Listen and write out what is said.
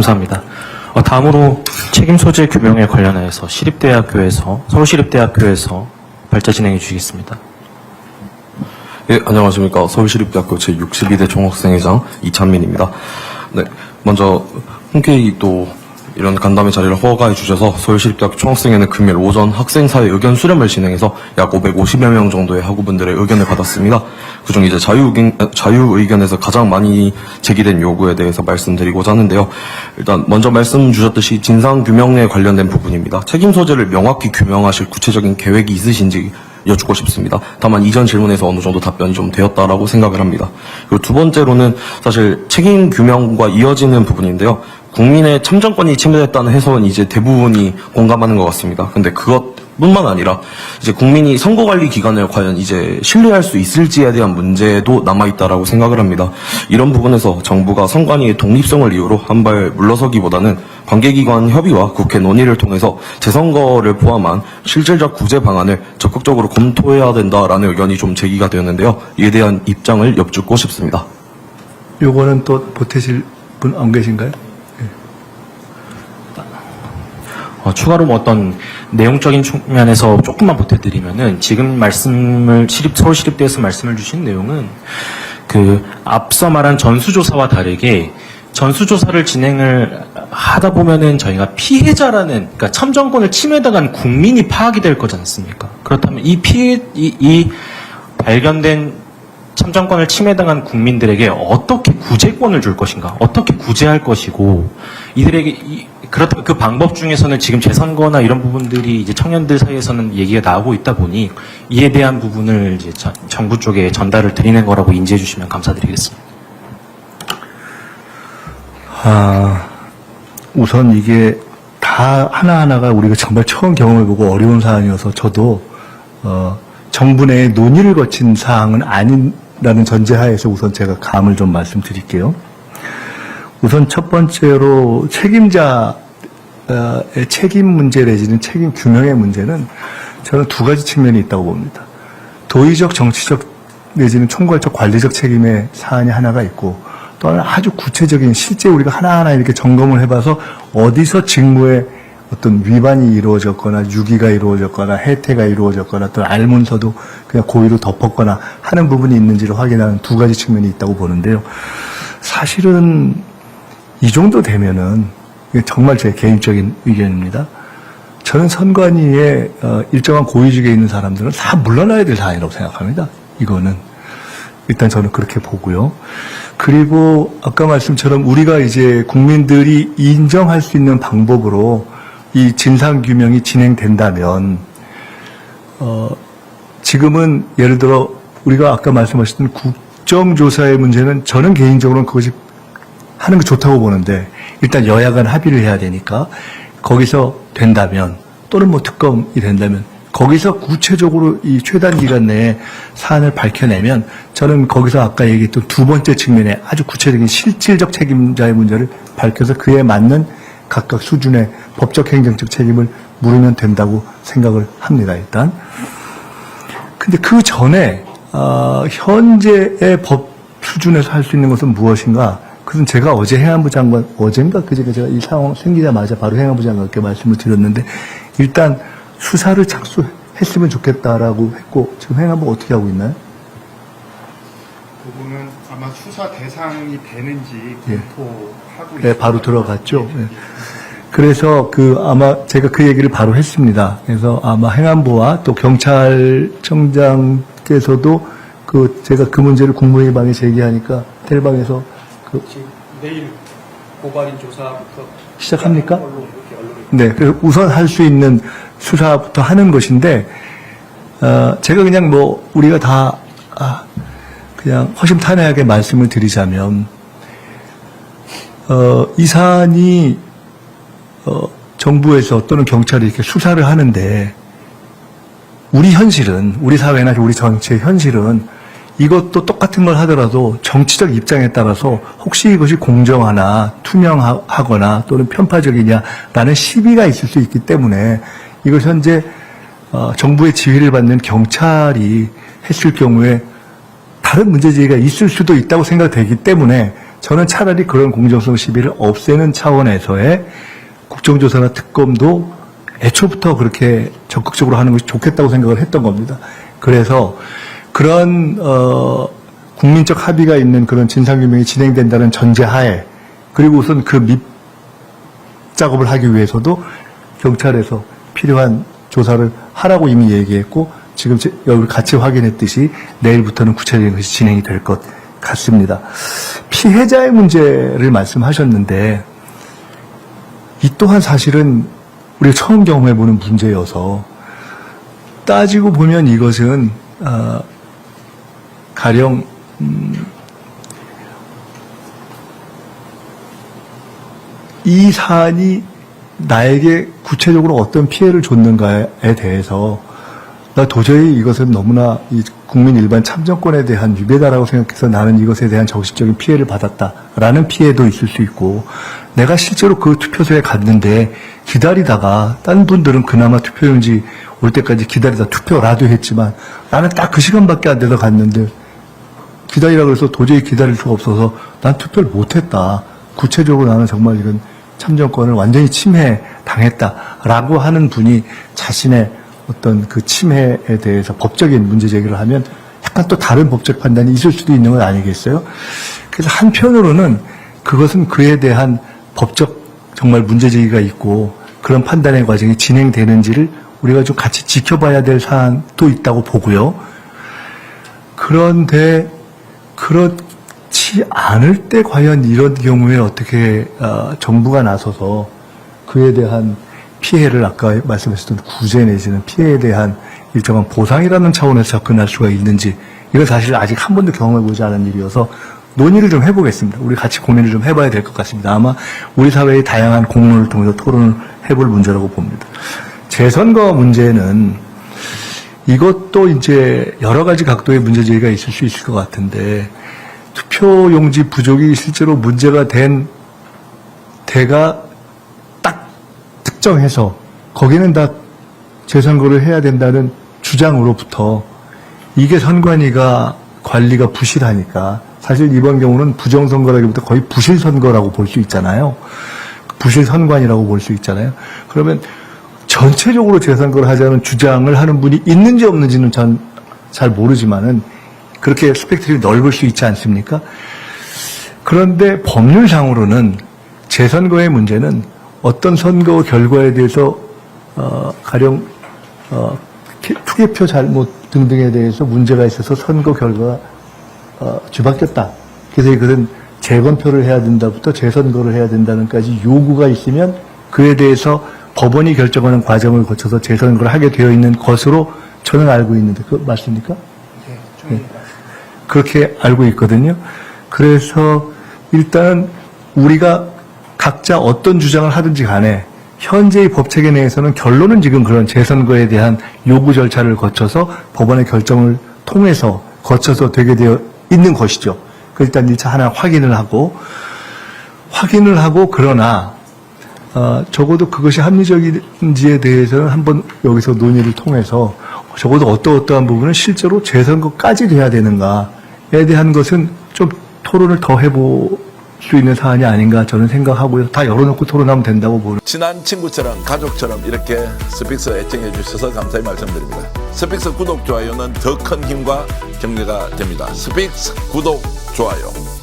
감사합니다. 다음으로 책임 소재 규명에 관련해서 서울시립대학교에서 발제 진행해 주시겠습니다. 예, 안녕하십니까. 서울시립대학교 제62대 총학생회장 이찬민입니다. 네, 먼저 흔쾌히 또 이런 간담회 자리를 허가해 주셔서 서울시립대학교 총학생회는 금요일 오전 학생사회 의견 수렴을 진행해서 약 550여 명 정도의 학우분들의 의견을 받았습니다. 그중 이제 자유의견에서 가장 많이 제기된 요구에 대해서 말씀드리고자 하는데요. 일단 먼저 말씀 주셨듯이 진상규명에 관련된 부분입니다. 책임 소재를 명확히 규명하실 구체적인 계획이 있으신지 여쭙고 싶습니다. 다만 이전 질문에서 어느 정도 답변이 좀 되었다라고 생각을 합니다. 그리고 두 번째로는 사실 책임 규명과 이어지는 부분인데요. 국민의 참정권이 침해됐다는 해석은 이제 대부분이 공감하는 것 같습니다. 근데 그것뿐만 아니라 이제 국민이 선거관리기관을 과연 이제 신뢰할 수 있을지에 대한 문제도 남아있다라고 생각을 합니다. 이런 부분에서 정부가 선관위의 독립성을 이유로 한 발 물러서기보다는 관계기관 협의와 국회 논의를 통해서 재선거를 포함한 실질적 구제 방안을 적극적으로 검토해야 된다라는 의견이 좀 제기가 되었는데요. 이에 대한 입장을 여쭙고 싶습니다. 요거는 또 보태실 분 안 계신가요? 추가로 어떤 내용적인 측면에서 조금만 보태드리면은 지금 서울시립대에서 말씀을 주신 내용은 앞서 말한 전수조사와 다르게 전수조사를 진행을 하다 보면은 저희가 피해자라는, 그러니까 참정권을 침해당한 국민이 파악이 될 거지 않습니까? 그렇다면 이 발견된 참정권을 침해당한 국민들에게 어떻게 구제권을 줄 것인가, 어떻게 구제할 것이고, 이들에게 그렇다면 그 방법 중에서는 지금 재선거나 이런 부분들이 이제 청년들 사이에서는 얘기가 나오고 있다 보니 이에 대한 부분을 이제 정부 쪽에 전달을 드리는 거라고 인지해 주시면 감사드리겠습니다. 우선 이게 다 하나하나가 우리가 정말 처음 경험해보고 어려운 사안이어서 저도 정부 내에 논의를 거친 사항은 아니라는 전제하에서 우선 제가 감을 좀 말씀드릴게요. 우선 첫 번째로 책임자의 책임 문제 내지는 책임 규명의 문제는 저는 두 가지 측면이 있다고 봅니다. 도의적, 정치적 내지는 총괄적, 관리적 책임의 사안이 하나가 있고, 또 하나 아주 구체적인 실제 우리가 하나하나 이렇게 점검을 해봐서 어디서 직무에 어떤 위반이 이루어졌거나 유기가 이루어졌거나 해태가 이루어졌거나 또 알문서도 그냥 고의로 덮었거나 하는 부분이 있는지를 확인하는 두 가지 측면이 있다고 보는데요. 사실은 이 정도 되면은 이게 정말 제 개인적인 의견입니다. 저는 선관위에 일정한 고위직에 있는 사람들은 다 물러나야 될 사안이라고 생각합니다. 이거는 일단 저는 그렇게 보고요. 그리고 아까 말씀처럼 우리가 이제 국민들이 인정할 수 있는 방법으로 이 진상규명이 진행된다면 지금은 예를 들어 우리가 아까 말씀하셨던 국정조사의 문제는 저는 개인적으로는 그것이 하는 게 좋다고 보는데 일단 여야 간 합의를 해야 되니까 거기서 된다면 또는 뭐 특검이 된다면 거기서 구체적으로 이 최단 기간 내에 사안을 밝혀내면 저는 거기서 아까 얘기했던 두 번째 측면에 아주 구체적인 실질적 책임자의 문제를 밝혀서 그에 맞는 각각 수준의 법적 행정적 책임을 물으면 된다고 생각을 합니다. 일단. 근데 그 전에 현재의 법 수준에서 할 수 있는 것은 무엇인가? 그것은 제가 어제 행안부 장관, 어젠가 그제가 제가 이 상황 생기자마자 바로 행안부 장관께 말씀을 드렸는데 일단 수사를 착수했으면 좋겠다라고 했고 지금 행안부 어떻게 하고 있나요? 그분은 아마 수사 대상이 되는지 검토하고 네, 바로 들어갔죠. 네. 그래서 아마 제가 그 얘기를 바로 했습니다. 그래서 아마 행안부와 또 경찰청장께서도 제가 그 문제를 국무회의방에 제기하니까 텔방에서 내일 고발인 조사부터 시작합니까? 언론에. 네, 그래서 우선 할 수 있는 수사부터 하는 것인데, 제가 그냥 우리가 다, 그냥 허심탄회하게 말씀을 드리자면, 이 사안이, 정부에서 또는 경찰이 이렇게 수사를 하는데, 우리 현실은, 우리 사회나 우리 정치의 현실은 이것도 똑같은 걸 하더라도 정치적 입장에 따라서 혹시 이것이 공정하나 투명하거나 또는 편파적이냐라는 시비가 있을 수 있기 때문에 이것 현재 정부의 지휘를 받는 경찰이 했을 경우에 다른 문제제기가 있을 수도 있다고 생각되기 때문에 저는 차라리 그런 공정성 시비를 없애는 차원에서의 국정조사나 특검도 애초부터 그렇게 적극적으로 하는 것이 좋겠다고 생각을 했던 겁니다. 그래서 그런 국민적 합의가 있는 그런 진상규명이 진행된다는 전제하에, 그리고 우선 그 밑 작업을 하기 위해서도 경찰에서 필요한 조사를 하라고 이미 얘기했고, 지금 여기 같이 확인했듯이 내일부터는 구체적인 것이 진행이 될 것 같습니다. 피해자의 문제를 말씀하셨는데, 이 또한 사실은 우리가 처음 경험해보는 문제여서, 따지고 보면 이것은 가령 이 사안이 나에게 구체적으로 어떤 피해를 줬는가에 대해서 나 도저히 이것은 너무나 이 국민 일반 참정권에 대한 위배다라고 생각해서 나는 이것에 대한 정신적인 피해를 받았다라는 피해도 있을 수 있고, 내가 실제로 그 투표소에 갔는데 기다리다가 딴 분들은 그나마 투표용지 올 때까지 기다리다 투표라도 했지만 나는 딱 그 시간밖에 안 돼서 갔는데 기다리라 그래서 도저히 기다릴 수가 없어서 난 투표를 못했다. 구체적으로 나는 정말 이건 참정권을 완전히 침해당했다라고 하는 분이 자신의 어떤 그 침해에 대해서 법적인 문제 제기를 하면 약간 또 다른 법적 판단이 있을 수도 있는 건 아니겠어요? 그래서 한편으로는 그것은 그에 대한 법적 정말 문제 제기가 있고 그런 판단의 과정이 진행되는지를 우리가 좀 같이 지켜봐야 될 사안도 있다고 보고요. 그런데 그렇지 않을 때 과연 이런 경우에 어떻게 정부가 나서서 그에 대한 피해를 아까 말씀하셨던 구제 내지는 피해에 대한 일정한 보상이라는 차원에서 접근할 수가 있는지, 이건 사실 아직 한 번도 경험해보지 않은 일이어서 논의를 좀 해보겠습니다. 우리 같이 고민을 좀 해봐야 될 것 같습니다. 아마 우리 사회의 다양한 공론을 통해서 토론을 해볼 문제라고 봅니다. 재선거 문제는 이것도 이제 여러 가지 각도의 문제 제기가 있을 수 있을 것 같은데, 투표용지 부족이 실제로 문제가 된 데가 딱 특정해서 거기는 다 재선거를 해야 된다는 주장으로부터 이게 선관위가 관리가 부실하니까, 사실 이번 경우는 부정선거라기보다 거의 부실선거라고 볼 수 있잖아요. 부실선관이라고 볼 수 있잖아요. 그러면 전체적으로 재선거를 하자는 주장을 하는 분이 있는지 없는지는 전 잘 모르지만은 그렇게 스펙트럼이 넓을 수 있지 않습니까? 그런데 법률상으로는 재선거의 문제는 어떤 선거 결과에 대해서 가령 투개표 잘못 등등에 대해서 문제가 있어서 선거 결과가 뒤바뀌었다. 그래서 이것은 재검표를 해야 된다부터 재선거를 해야 된다는까지 요구가 있으면 그에 대해서 법원이 결정하는 과정을 거쳐서 재선거를 하게 되어 있는 것으로 저는 알고 있는데, 그거 맞습니까? 네. 그렇게 알고 있거든요. 그래서 일단은 우리가 각자 어떤 주장을 하든지 간에 현재의 법체계 내에서는 결론은 지금 그런 재선거에 대한 요구 절차를 거쳐서 법원의 결정을 통해서 거쳐서 되게 되어 있는 것이죠. 일단 1차 하나 확인을 하고 그러나 적어도 그것이 합리적인지에 대해서는 한번 여기서 논의를 통해서 적어도 어떠한 부분은 실제로 재선거까지 돼야 되는가에 대한 것은 좀 토론을 더 해볼 수 있는 사안이 아닌가 저는 생각하고요. 다 열어놓고 토론하면 된다고 보는. 친한 친구처럼 가족처럼 이렇게 스픽스 애청해 주셔서 감사히 말씀드립니다. 스픽스 구독, 좋아요는 더 큰 힘과 격려가 됩니다. 스픽스 구독, 좋아요.